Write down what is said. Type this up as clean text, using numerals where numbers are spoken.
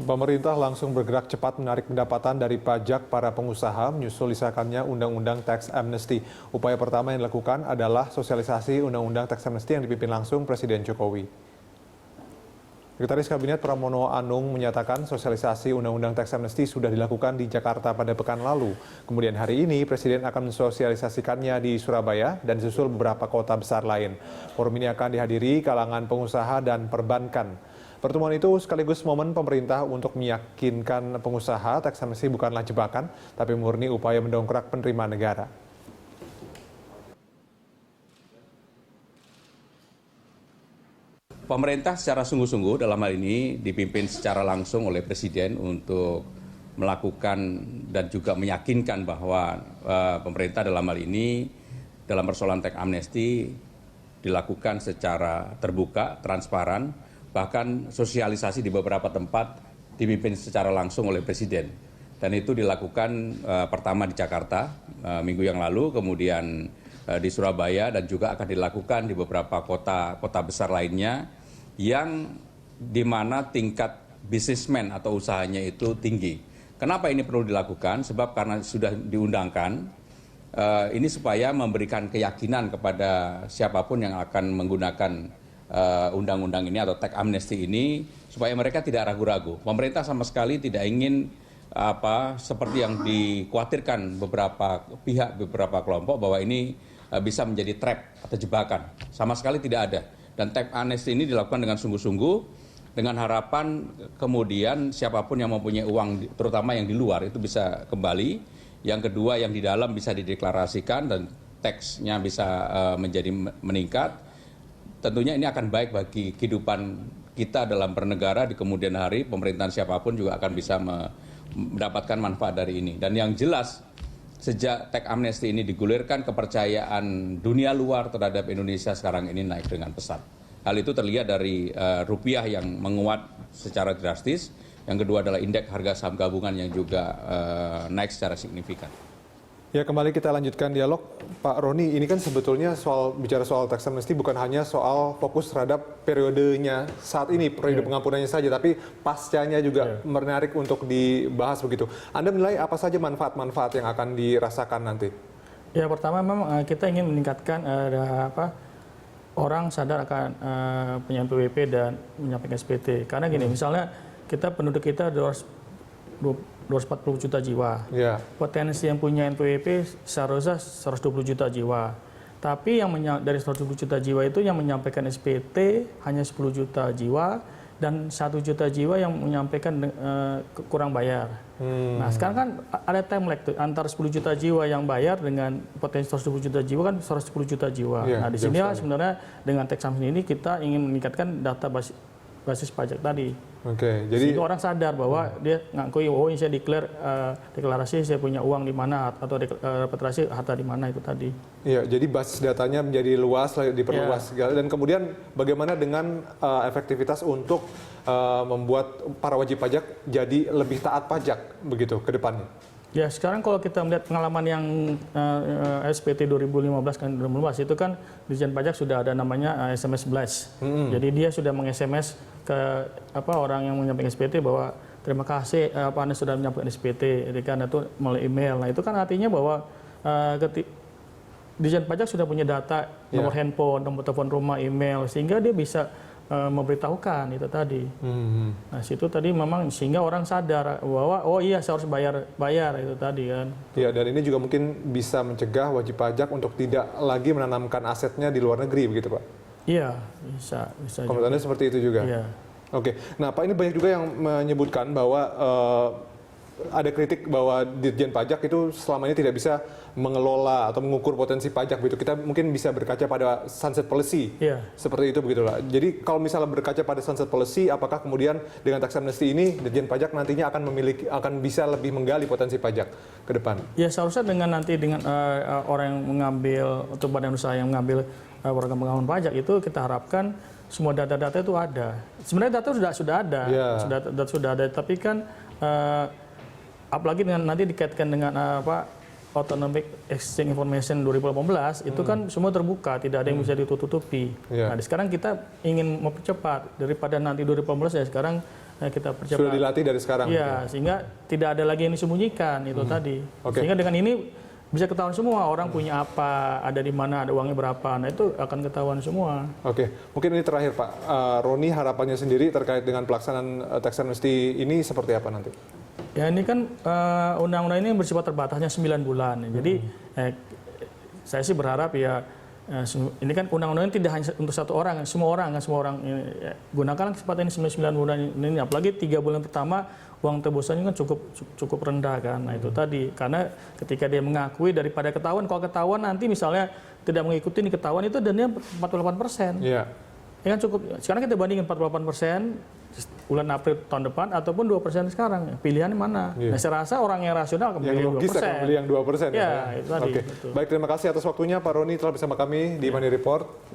Pemerintah langsung bergerak cepat menarik pendapatan dari pajak para pengusaha menyusul disahkannya Undang-Undang Tax Amnesty. Upaya pertama yang dilakukan adalah sosialisasi Undang-Undang Tax Amnesty yang dipimpin langsung Presiden Jokowi. Sekretaris Kabinet Pramono Anung menyatakan sosialisasi Undang-Undang Tax Amnesty sudah dilakukan di Jakarta pada pekan lalu. Kemudian hari ini Presiden akan mensosialisasikannya di Surabaya dan disusul beberapa kota besar lain. Forum ini akan dihadiri kalangan pengusaha dan perbankan. Pertemuan itu sekaligus momen pemerintah untuk meyakinkan pengusaha tax amnesty bukanlah jebakan, tapi murni upaya mendongkrak penerimaan negara. Pemerintah secara sungguh-sungguh dalam hal ini dipimpin secara langsung oleh Presiden untuk melakukan dan juga meyakinkan bahwa pemerintah dalam hal ini dalam persoalan tax amnesty dilakukan secara terbuka, transparan, bahkan sosialisasi di beberapa tempat dipimpin secara langsung oleh Presiden. Dan itu dilakukan pertama di Jakarta minggu yang lalu, kemudian di Surabaya, dan juga akan dilakukan di beberapa kota besar lainnya yang di mana tingkat bisnismen atau usahanya itu tinggi. Kenapa ini perlu dilakukan? Sebab karena sudah diundangkan, ini supaya memberikan keyakinan kepada siapapun yang akan menggunakan undang-undang ini atau tax amnesty ini, supaya mereka tidak ragu-ragu. Pemerintah sama sekali tidak ingin seperti yang dikhawatirkan beberapa pihak, beberapa kelompok, bahwa ini bisa menjadi trap atau jebakan. Sama sekali tidak ada. Dan tax amnesty ini dilakukan dengan sungguh-sungguh, dengan harapan kemudian siapapun yang mempunyai uang, terutama yang di luar, itu bisa kembali. Yang kedua, yang di dalam bisa dideklarasikan dan tax-nya bisa menjadi meningkat. Tentunya ini akan baik bagi kehidupan kita dalam bernegara di kemudian hari. Pemerintahan siapapun juga akan bisa mendapatkan manfaat dari ini. Dan yang jelas, sejak tax amnesty ini digulirkan, kepercayaan dunia luar terhadap Indonesia sekarang ini naik dengan pesat. Hal itu terlihat dari rupiah yang menguat secara drastis. Yang kedua adalah indeks harga saham gabungan yang juga naik secara signifikan. Ya, kembali kita lanjutkan dialog. Pak Roni, ini kan sebetulnya bicara soal tax amnesty bukan hanya soal fokus terhadap periodenya saat ini, periode pengampunannya saja, tapi pascanya juga menarik untuk dibahas begitu. Anda menilai apa saja manfaat-manfaat yang akan dirasakan nanti? Ya, pertama memang kita ingin meningkatkan orang sadar akan punya NPWP dan menyampaikan SPT. Karena gini, misalnya penduduk kita 240 juta jiwa. Potensi yang punya NPWP seharusnya 120 juta jiwa. Tapi dari 120 juta jiwa itu yang menyampaikan SPT hanya 10 juta jiwa dan 1 juta jiwa yang menyampaikan kurang bayar. Nah, sekarang kan ada time lag tuh antara 10 juta jiwa yang bayar dengan potensi 120 juta jiwa kan 110 juta jiwa. Nah, di sini sebenarnya dengan tax amnesty ini kita ingin meningkatkan data basis pajak tadi. Jadi orang sadar bahwa dia ngakui, oh ini saya deklarasi saya punya uang di mana atau repatriasi harta di mana itu tadi. Iya, jadi basis datanya menjadi luas, diperluas segala. Dan kemudian bagaimana dengan efektivitas untuk membuat para wajib pajak jadi lebih taat pajak begitu ke depannya? Ya, sekarang kalau kita melihat pengalaman yang SPT 2015 kan 2015 itu kan Ditjen Pajak sudah ada namanya SMS Blast. Jadi dia sudah meng-SMS ke orang yang menyampaikan SPT bahwa terima kasih Anda sudah menyampaikan SPT, karena itu melalui email. Nah, itu kan artinya bahwa Ditjen Pajak sudah punya data nomor handphone, nomor telepon rumah, email, sehingga dia bisa memberitahukan itu tadi. Nah, situ tadi memang sehingga orang sadar bahwa oh iya saya harus bayar itu tadi kan. Iya, dan ini juga mungkin bisa mencegah wajib pajak untuk tidak lagi menanamkan asetnya di luar negeri begitu, Pak? Iya, bisa. Komentarnya seperti itu juga. Iya. Oke. Nah, Pak, ini banyak juga yang menyebutkan bahwa ada kritik bahwa Ditjen Pajak itu selama ini tidak bisa mengelola atau mengukur potensi pajak begitu. Kita mungkin bisa berkaca pada sunset policy. Seperti itu begitu lah. Jadi kalau misalnya berkaca pada sunset policy, apakah kemudian dengan tax amnesty ini Ditjen Pajak nantinya akan bisa lebih menggali potensi pajak ke depan? Ya, seharusnya dengan orang yang mengambil atau badan usaha yang mengambil program pengampunan pajak itu kita harapkan semua data-data itu ada. Sebenarnya data sudah ada. Sudah ada, tapi kan apalagi dengan nanti dikaitkan dengan Autonomic Exchange Information 2018 itu kan semua terbuka, tidak ada yang bisa ditutup-tutupi. Nah, sekarang kita ingin mempercepat daripada nanti 2018 ya sekarang kita percepat. Sudah dilatih dari sekarang. Iya, sehingga tidak ada lagi yang disembunyikan itu tadi. Oke. Sehingga dengan ini bisa ketahuan semua orang punya apa, ada di mana, ada uangnya berapa. Nah itu akan ketahuan semua. Oke, mungkin ini terakhir Pak. Roni harapannya sendiri terkait dengan pelaksanaan tax amnesty ini seperti apa nanti? Ya ini kan undang-undang ini bersifat terbatasnya 9 bulan. Jadi saya sih berharap ya ini kan undang-undang tidak hanya untuk satu orang, semua orang gunakan kesempatan ini 9 bulan ini, apalagi 3 bulan pertama uang tebusannya kan cukup rendah kan. Nah itu tadi karena ketika dia mengakui daripada ketahuan, kalau ketahuan nanti misalnya tidak mengikuti ini ketahuan itu denda 48%. Iya. Ya kan cukup. Sekarang kita bandingin 48% bulan April tahun depan ataupun 2% sekarang. Pilihannya mana? Nah, saya rasa orang yang rasional akan Yang pilih logis 2%. akan pilih yang 2%. Ya, itu tadi. Oke. Baik, terima kasih atas waktunya Pak Roni telah bersama kami di Money Report.